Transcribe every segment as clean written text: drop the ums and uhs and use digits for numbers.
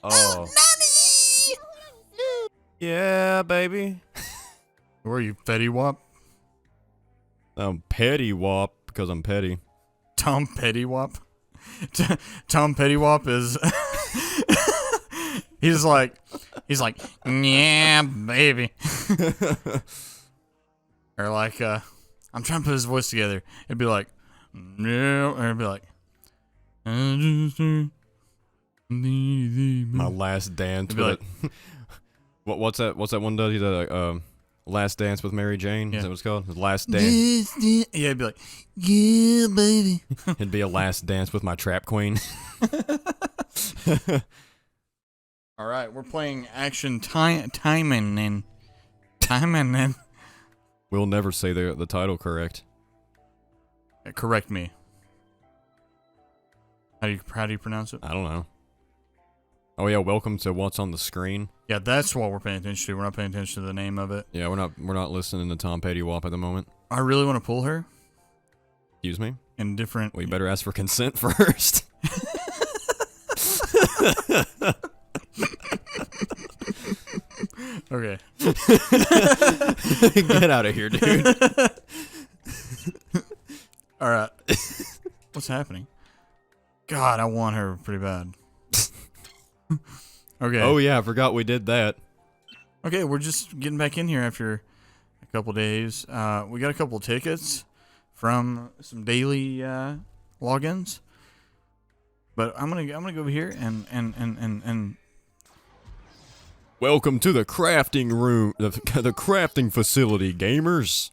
Oh. Yeah, baby. Who are you, Fetty Wap? I'm Petty Wop because I'm petty. Tom Pettywop? Tom Pettywop is... he's like, yeah, baby. Or like, I'm trying to put his voice together. It'd be like, no, or it'd be like, My last dance. It'd be like, what's that? What's that one does? He did Last Dance with Mary Jane. Yeah. Is that what it's called? Last Dance. yeah, it'd be like, yeah, baby. It'd be a last dance with my trap queen. All right, we're playing Action Taimanin. Taimanin. We'll never say the title correct. Correct me. How do you pronounce it? I don't know. Oh yeah, welcome to what's on the screen. Yeah, that's what we're paying attention to. We're not paying attention to the name of it. Yeah, we're not listening to Tom Petty Wop at the moment. I really want to pull her Excuse me. in different. Well, you better ask for consent first. Okay. Get out of here, dude. All right. What's happening? God, I want her pretty bad. Okay. Oh yeah, I forgot we did that. Okay, we're just getting back in here after a couple days. We got a couple tickets from some daily logins, but I'm gonna go over here and Welcome to the crafting room, the crafting facility, gamers.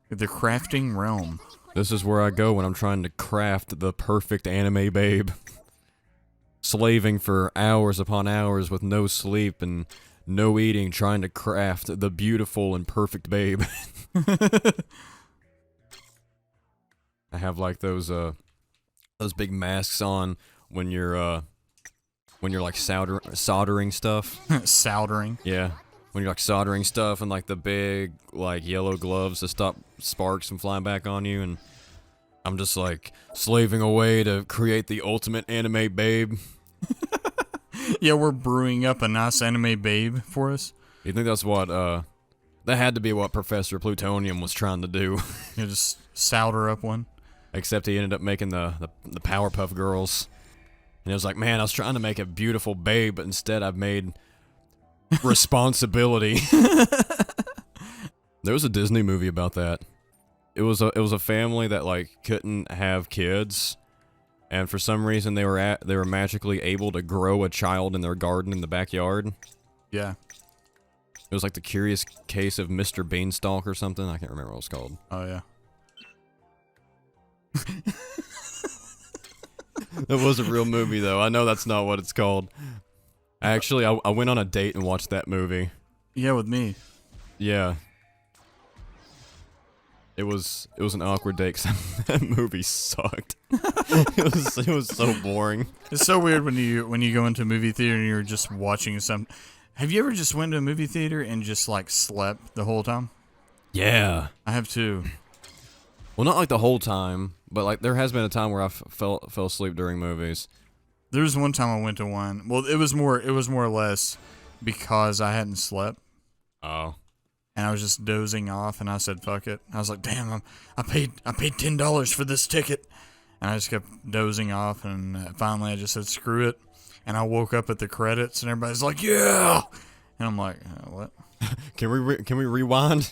the crafting realm. This is where I go when I'm trying to craft the perfect anime babe. Slaving for hours upon hours with no sleep and no eating, trying to craft the beautiful and perfect babe. I have like those big masks on when you're like soldering stuff. Soldering. Yeah. When you're like soldering stuff and like the big like yellow gloves to stop sparks from flying back on you, and I'm just like slaving away to create the ultimate anime babe. Yeah, we're brewing up a nice anime babe for us. You think that's what that had to be what Professor Plutonium was trying to do. You know, just solder up one. Except he ended up making the Powerpuff Girls. And it was like, man, I was trying to make a beautiful babe, but instead I've made responsibility. There was a Disney movie about that. It was a family that like couldn't have kids, and for some reason they were magically able to grow a child in their garden in the backyard. Yeah. It was like the Curious Case of Mr. Beanstalk or something. I can't remember what it was called. Oh yeah. That was a real movie though. I know that's not what it's called. Actually, I went on a date and watched that movie. Yeah, with me. Yeah. It was an awkward date because that movie sucked. it was so boring. It's so weird when you go into a movie theater and you're just watching some. Have you ever just went to a movie theater and just like slept the whole time? Yeah. I have too. Well, not like the whole time, but like there has been a time where I fell asleep during movies. There was one time I went to one. Well, it was more or less because I hadn't slept. Oh. And I was just dozing off, and I said, "Fuck it." I was like, "Damn, I paid $10 for this ticket," and I just kept dozing off, and finally I just said, "Screw it," and I woke up at the credits, and everybody's like, "Yeah," and I'm like, "What?" Can we rewind?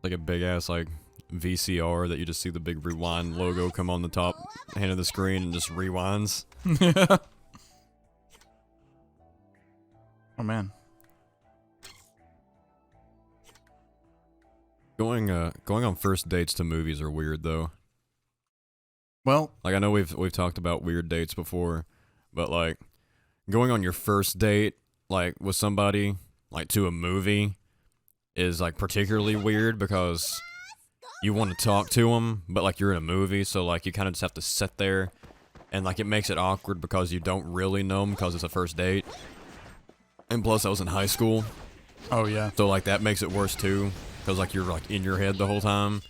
Like a big ass like VCR that you just see the big rewind logo come on the top hand of the screen and just rewinds. Yeah. Oh man. Going on first dates to movies are weird though. Well, Like I know we've talked about weird dates before, but like going on your first date like with somebody like to a movie is like particularly weird because you want to talk to them, but like you're in a movie, so like you kind of just have to sit there, and like it makes it awkward because you don't really know them because it's a first date. And plus I was in high school, oh yeah. so like that makes it worse too. Because like you're like in your head the whole time.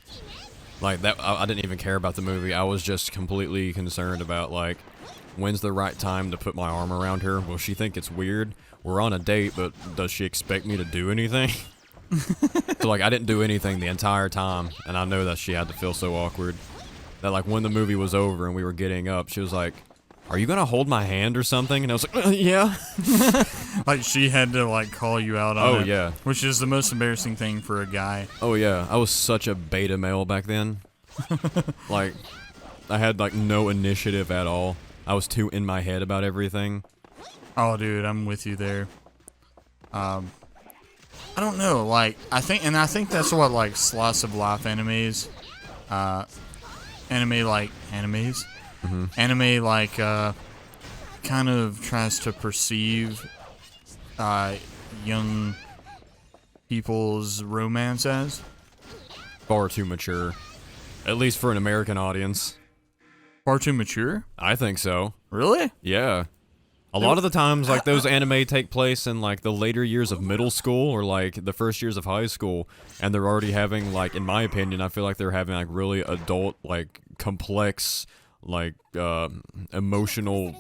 Like that, I didn't even care about the movie. I was just completely concerned about like when's the right time to put my arm around her? Will she think it's weird? We're on a date, but does she expect me to do anything? So, like, I didn't do anything the entire time, and I know that she had to feel so awkward. That, like, when the movie was over and we were getting up, she was like, are you gonna hold my hand or something? And I was like, yeah. Like, she had to, like, call you out on it. Oh, yeah. Which is the most embarrassing thing for a guy. Oh, yeah. I was such a beta male back then. Like, I had, like, no initiative at all. I was too in my head about everything. Oh, dude, I'm with you there. I don't know, like, I think that's what, like, slice of life animes, anime, like, kind of tries to perceive, young people's romance as. Far too mature. At least for an American audience. Far too mature? I think so. Really? Yeah. A lot of the times, like, those anime take place in, like, the later years of middle school or, like, the first years of high school, and they're already having, like, in my opinion, I feel like they're having, like, really adult, like, complex, like, emotionally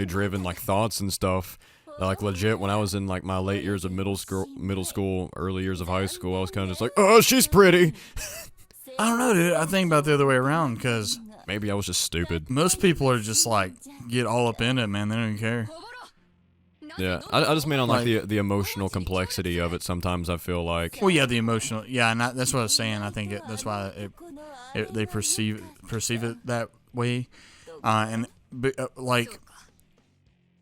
driven, like, thoughts and stuff. Like, legit, when I was in, like, my late years of middle school, early years of high school, I was kind of just like, oh, she's pretty! I don't know, dude. I think about the other way around, because Maybe I was just stupid. most people are just, like, get all up in it, man. They don't even care. Yeah, I just mean on, like, the emotional complexity of it sometimes, I feel like. Well, yeah, the emotional. Yeah, and that's what I was saying. I think that's why they perceive it that way, like,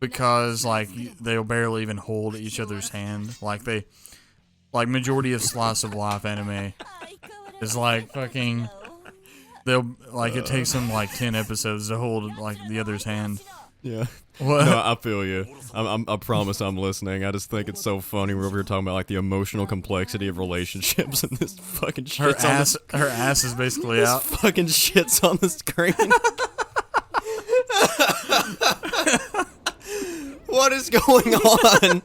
because, like, they'll barely even hold each other's hand. Like majority of slice of life anime is like fucking. It takes them like 10 episodes to hold, like, the other's hand. Yeah. What? No, I feel you. I promise I'm listening. I just think it's so funny. We're over here talking about, like, the emotional complexity of relationships, and this fucking shit's Her ass is basically this out. fucking shit's on the screen. What is going on?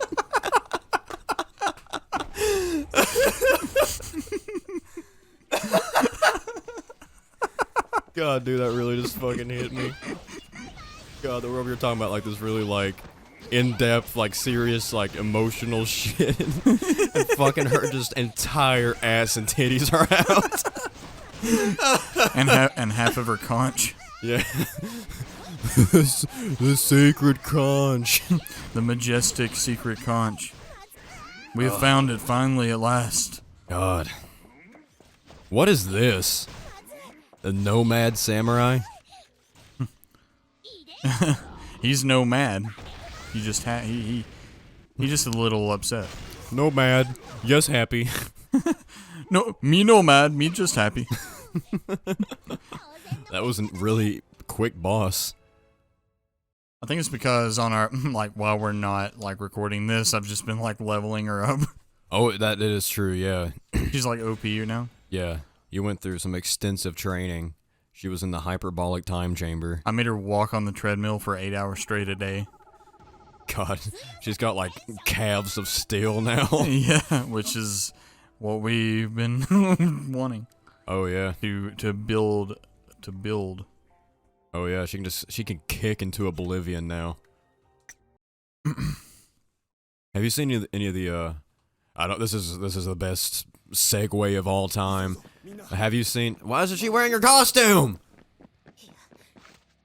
God, dude, that really just fucking hit me. God, we're over here talking about, like, this really, like, in-depth, like, serious, like, emotional shit. And fucking her just entire ass and titties are out. and half of her conch. Yeah. The sacred conch. The majestic secret conch. We have found it finally at last. God. What is this? The nomad samurai? He's no mad. He just he's just a little upset. Nomad. Yes, happy. No, me no mad. Me just happy. That wasn't really quick, boss. I think it's because on our like while we're not like recording this, I've just been like leveling her up. Oh, that is true, yeah. She's like OP now. Yeah, you went through some extensive training. She was in the hyperbolic time chamber. I made her walk on the treadmill for 8 hours straight a day. God, she's got like calves of steel now. Yeah, which is what we've been wanting. Oh yeah. To build. Oh yeah, she can kick into oblivion now. Have you seen any of the this is the best segue of all time. Have you seen? Why isn't she wearing her costume?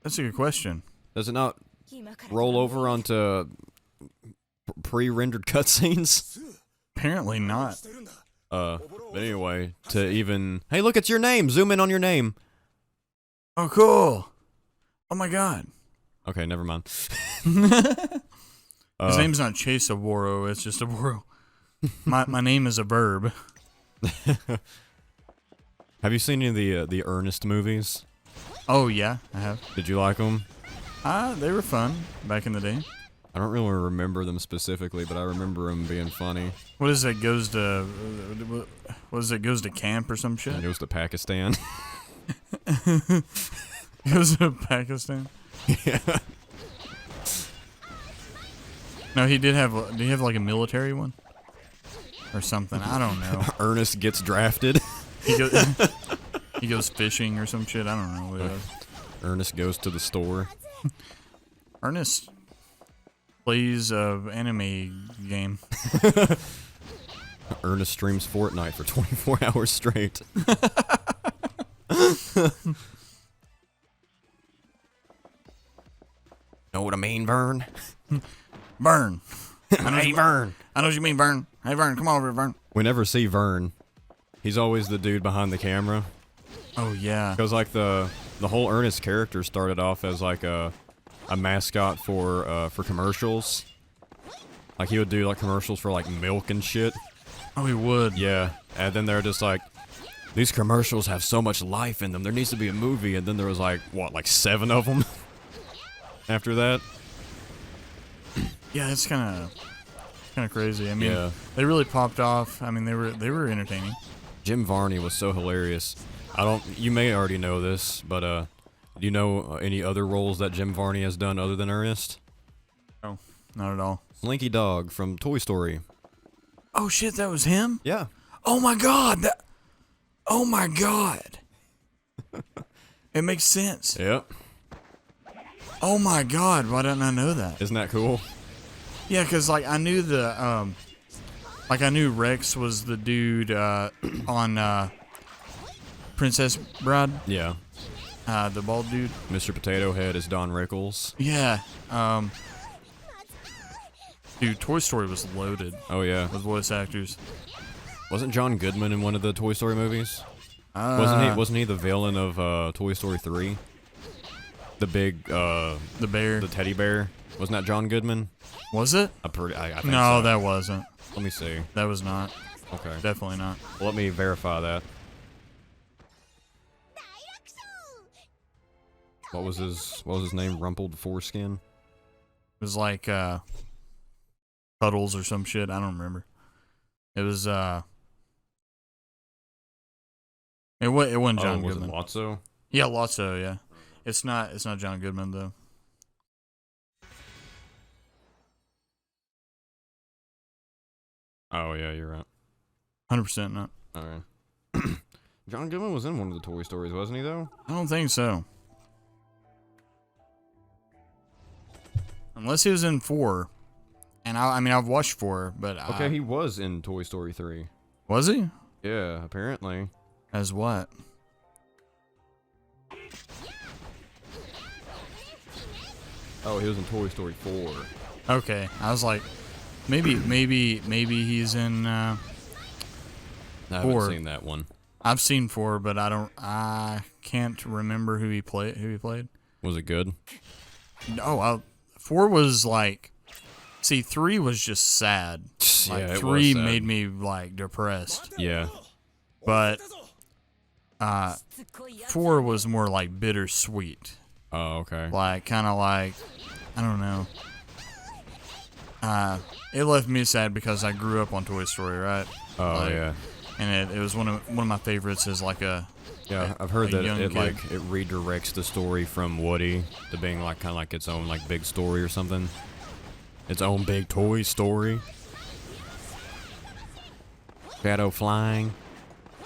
That's a good question. Does it not roll over onto pre-rendered cutscenes? Apparently not. But anyway, to even... Hey, look, it's your name! Zoom in on your name! Oh, cool! Oh my god. Okay, never mind. His name's not Chase Aworo, it's just Aworo. My name is a verb. Have you seen any of the Earnest movies? Oh, yeah, I have. Did you like them? They were fun back in the day. I don't really remember them specifically, but I remember them being funny. What is it? Goes to goes to camp or some shit? It goes to Pakistan. Goes to Pakistan. Yeah. No, he did have. Did he have like a military one or something? I don't know. Ernest gets drafted. He goes fishing or some shit. I don't know what it is. Ernest goes to the store. Ernest plays a anime game. Ernest streams Fortnite for 24 hours straight. Know what I mean, Vern? Vern. Hey, Vern. I know what you mean, Vern. Hey, Vern, come on over here, Vern. We never see Vern. He's always the dude behind the camera. Oh, yeah. Because, like, the whole Ernest character started off as, like, a mascot for commercials. Like, he would do, like, commercials for, like, milk and shit. Oh, he would. Yeah. And then they're just like, these commercials have so much life in them. There needs to be a movie. And then there was, like, what, like 7 of them? After that? Yeah, it's kind of crazy. I mean, Yeah. they really popped off. I mean, they were entertaining. Jim Varney was so hilarious. You may already know this, but, do you know any other roles that Jim Varney has done other than Ernest? Oh, not at all. Slinky Dog from Toy Story. Oh, shit, that was him? Yeah. Oh, my God. Oh, my God. It makes sense. Yep. Oh, my God. Why didn't I know that? Isn't that cool? Yeah, because, like, I knew I knew Rex was the dude on Princess Bride. Yeah. The bald dude. Mr. Potato Head is Don Rickles. Yeah. Dude, Toy Story was loaded Oh, yeah. with voice actors. Wasn't John Goodman in one of the Toy Story movies? Wasn't he the villain of Toy Story 3? The big the bear? the teddy bear? Wasn't that John Goodman? Was it? I think No, so. that wasn't. Let me see. That was not. Okay. Definitely not. Well, let me verify that. What was his name? Rumpled Foreskin? It was like Puddles or some shit. I don't remember. It was it wasn't John was Goodman. it Lotso? Yeah, Lotso, yeah. It's not John Goodman though. Oh yeah, you're right. 100% not. Okay. John Goodman was in one of the Toy Stories, wasn't he though? I don't think so. Unless he was in 4. And I mean I've watched 4, but Okay, he was in Toy Story 3. Was he? Yeah, apparently. As what? Oh, he was in Toy Story 4. Okay. I was like maybe he's in I haven't 4. seen that one. I've seen 4, but I can't remember who he played. Was it good? No, 4 was like, see, 3 was just sad. Like, Yeah, it 3 was sad. made me like depressed. Yeah. But 4 was more like bittersweet. Oh, okay. Like, kind of like, I don't know. It left me sad because I grew up on Toy Story, right? Oh, Like, yeah. And it was one of my favorites as like a Yeah, I've heard a that young it kid. like it redirects the story from Woody to being like kind of like its own like big story or something. Its own big toy story. Shadow flying.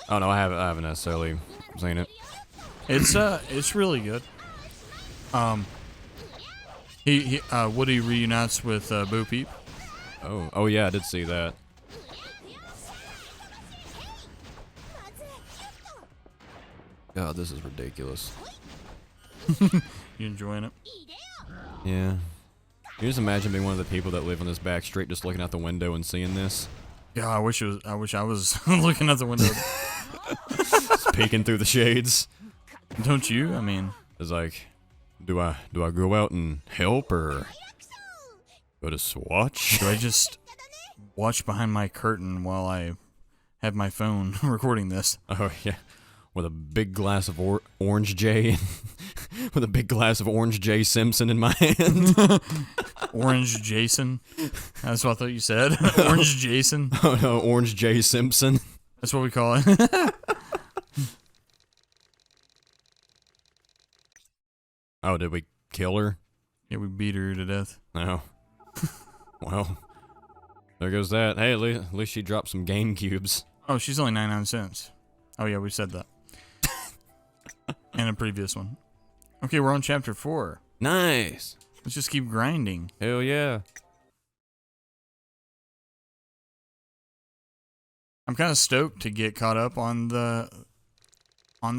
Oh no, I haven't necessarily seen it. It's really good. Woody reunites with Bo Peep. Oh yeah, I did see that. God, this is ridiculous. You enjoying it? Yeah. Can you just imagine being one of the people that live on this back street just looking out the window and seeing this? Yeah, I wish I was looking out the window. Just peeking through the shades. Don't you? I mean, It's like, do I go out and help or go to Swatch? do I just watch behind my curtain while I have my phone recording this? Oh yeah, with a big glass of orange J, with a big glass of orange J Simpson in my hand. Orange Jason. That's what I thought you said. Orange Jason. Oh no, orange J Simpson. That's what we call it. Oh, did we kill her? Yeah, we beat her to death. No. Well, there goes that. Hey, at least she dropped some Game Cubes. Oh, she's only 99 cents. Oh yeah, we said that. And a previous one. Okay, we're on chapter 4. Nice. Let's just keep grinding. Hell yeah. I'm kind of stoked to get caught up on the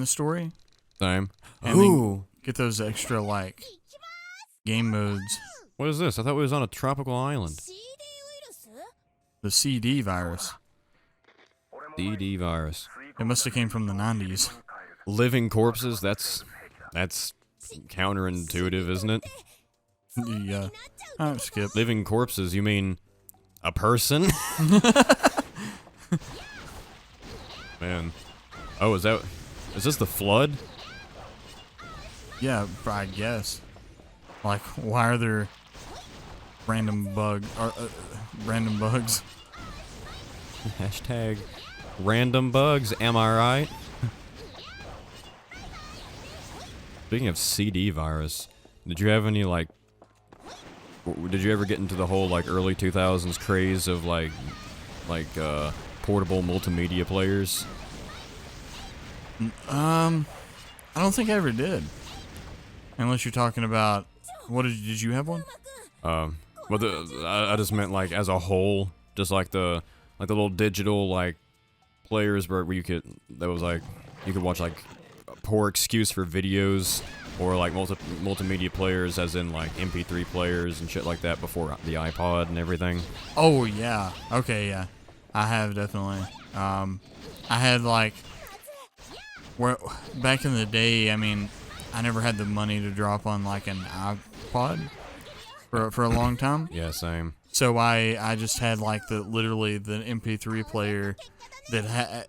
story. Same. And Ooh. then get those extra like game modes. What is this? I thought we was on a tropical island. The CD virus. DD virus. It must have came from the 90s. Living corpses, that's counterintuitive, isn't it? Yeah. Skip. Living corpses, you mean a person? Man. Oh, is this the flood? Yeah, I guess. Like, why are there random bugs? Hashtag random bugs, am I right? Speaking of CD virus, did you have any, like, did you ever get into the whole, like, early 2000s craze of, like, portable multimedia players? I don't think I ever did. Unless you're talking about, did you have one? Well, I just meant, like, as a whole, just like the little digital, like, players where you could watch, like, a poor excuse for videos, or like multimedia players, as in like MP3 players and shit like that before the iPod and everything. Oh yeah. Okay, yeah. I have definitely. I had like, back in the day. I mean, I never had the money to drop on like an iPod for a long time. Yeah, same. So I just had like literally the MP3 player that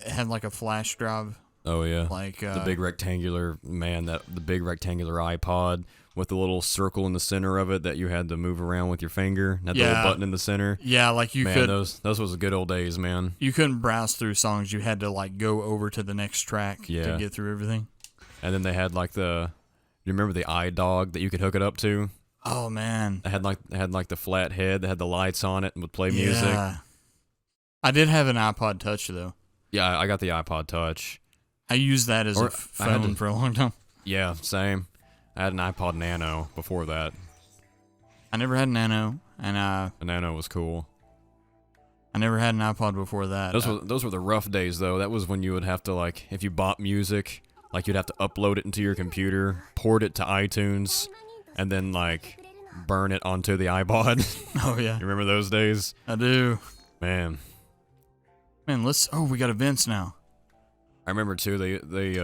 had like a flash drive. Oh yeah, like the big rectangular the big rectangular iPod with the little circle in the center of it that you had to move around with your finger. Had the little button in the center. Yeah, like you could. Those was the good old days, man. You couldn't browse through songs. You had to like go over to the next track to get through everything. And then they had like you remember the iDog that you could hook it up to? Oh man, it had like the flat head that had the lights on it and would play music. Yeah, I did have an iPod Touch though. Yeah, I got the iPod Touch. I used that as a phone for a long time. Yeah, same. I had an iPod Nano before that. I never had a Nano, and the Nano was cool. I never had an iPod before that. Those were the rough days, though. That was when you would have to, like, if you bought music, like, you'd have to upload it into your computer, port it to iTunes, and then, like, burn it onto the iPod. Oh, yeah. You remember those days? I do. Man, we got events now. I remember, too, they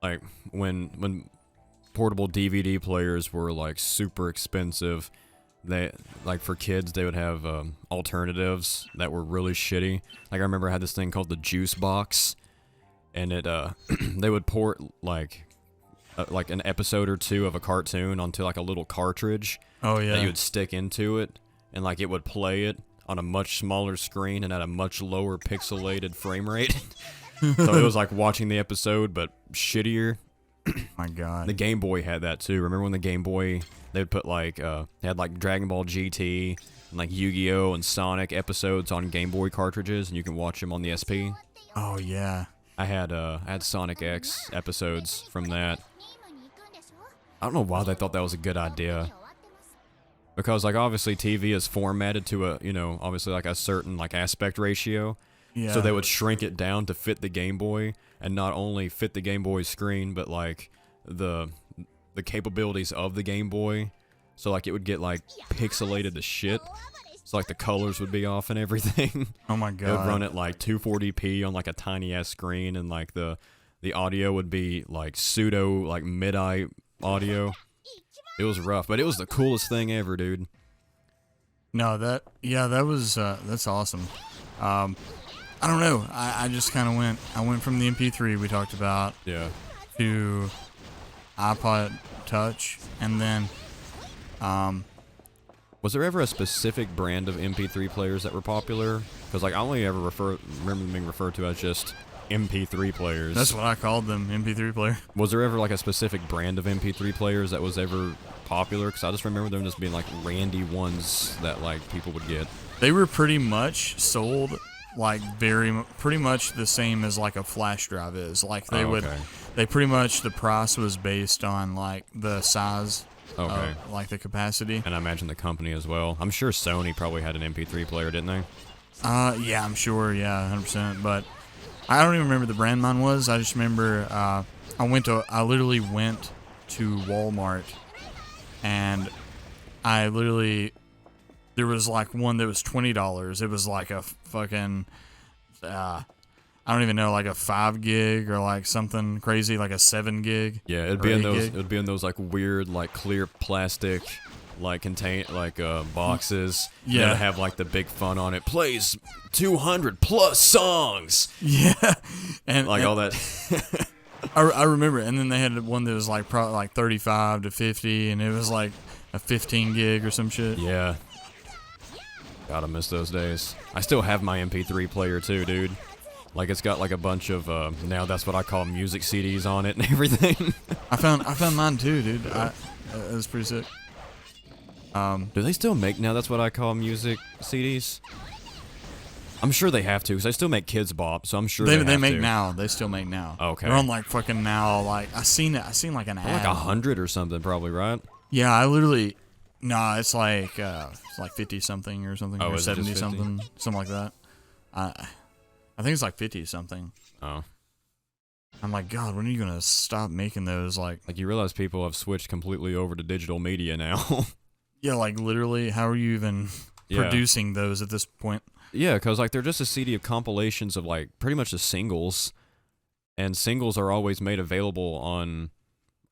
like, when portable DVD players were, like, super expensive, they, like, for kids, they would have alternatives that were really shitty. Like, I remember I had this thing called the Juice Box, and it, they would port, like an episode or two of a cartoon onto, like, a little cartridge. Oh, yeah. That you would stick into it, and, like, it would play it on a much smaller screen and at a much lower pixelated frame rate. So it was like watching the episode, but shittier. My God. The Game Boy had that too. Remember when the Game Boy, they would put like, they had like Dragon Ball GT and like Yu-Gi-Oh! And Sonic episodes on Game Boy cartridges, and you can watch them on the SP? Oh, yeah. I had Sonic X episodes from that. I don't know why they thought that was a good idea. Because, like, obviously TV is formatted to a, obviously like a certain, like, aspect ratio. Yeah. So they would shrink it down to fit the Game Boy, and not only fit the Game Boy screen, but, like, the capabilities of the Game Boy. So, like, it would get, like, pixelated to shit. So, like, the colors would be off and everything. Oh, my God. It would run at, like, 240p on, like, a tiny-ass screen, and, like, the audio would be, like, pseudo, like, mid-eye audio. It was rough, but it was the coolest thing ever, dude. No, that was, that's awesome. I don't know. I just kind of I went from the MP3 we talked about. Yeah. To iPod Touch, and then, was there ever a specific brand of MP3 players that were popular? Because, like, I only ever remember them being referred to as just MP3 players. That's what I called them, MP3 player. Was there ever, like, a specific brand of MP3 players that was ever popular? Because I just remember them just being, like, randy ones that, like, people would get. They were pretty much sold, like, pretty much the same as, like, a flash drive is. Like, they pretty much, the price was based on, like, the size Okay. Like the capacity. And I imagine the company as well. I'm sure Sony probably had an MP3 player, didn't they? Yeah, I'm sure. Yeah, 100%. But I don't even remember the brand mine was. I just remember I literally went to Walmart, and there was like one that was $20. It was like a fucking I don't even know, like a 5 gig or like something crazy, like a 7 gig. Yeah, it'd be in those like weird like clear plastic like boxes. Yeah. That'd have like the big fun on it. Plays 200 plus songs. Yeah, and All that. I remember, and then they had one that was like probably like 35 to 50, and it was like a 15 gig or some shit. Yeah. Gotta miss those days. I still have my MP3 player too, dude. Like it's got like a bunch of now that's what I call music CDs on it and everything. I found mine too, dude. It was pretty sick. Do they still make now that's what I call music CDs? I'm sure they have to, because they still make Kids Bop, so I'm sure they make to. now. They still make now. Okay. They're on like fucking now. Like I seen like an ad. Like 100 or something, probably, right? Yeah, I literally. No, it's like 50 something or something, or is it just 70 50? something, something like that. I think it's like 50 something. Oh. I'm like, God, when are you gonna stop making those? Like You realize people have switched completely over to digital media now. yeah, like literally, how are you even producing those at this point? Yeah, because like they're just a CD of compilations of like pretty much the singles, and singles are always made available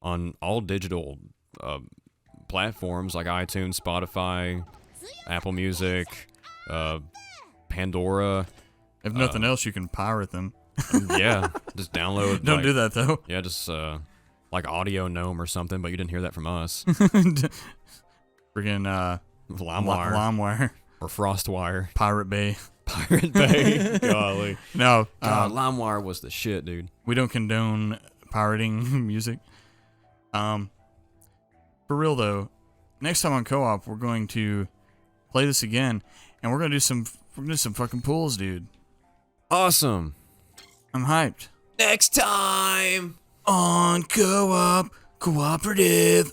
on all digital platforms like iTunes, Spotify, Apple Music, Pandora. If nothing else, you can pirate them. Yeah, just download. Don't do that though. Yeah, just like Audio Gnome or something, but you didn't hear that from us. Friggin' LimeWire or FrostWire. Pirate Bay. Pirate Bay. Golly. No, God, LimeWire was the shit, dude. we don't condone pirating music. For real though, next time on Co-op, we're going to play this again, and we're gonna do some fucking pulls, dude. Awesome. I'm hyped. Next time On Co-op Cooperative.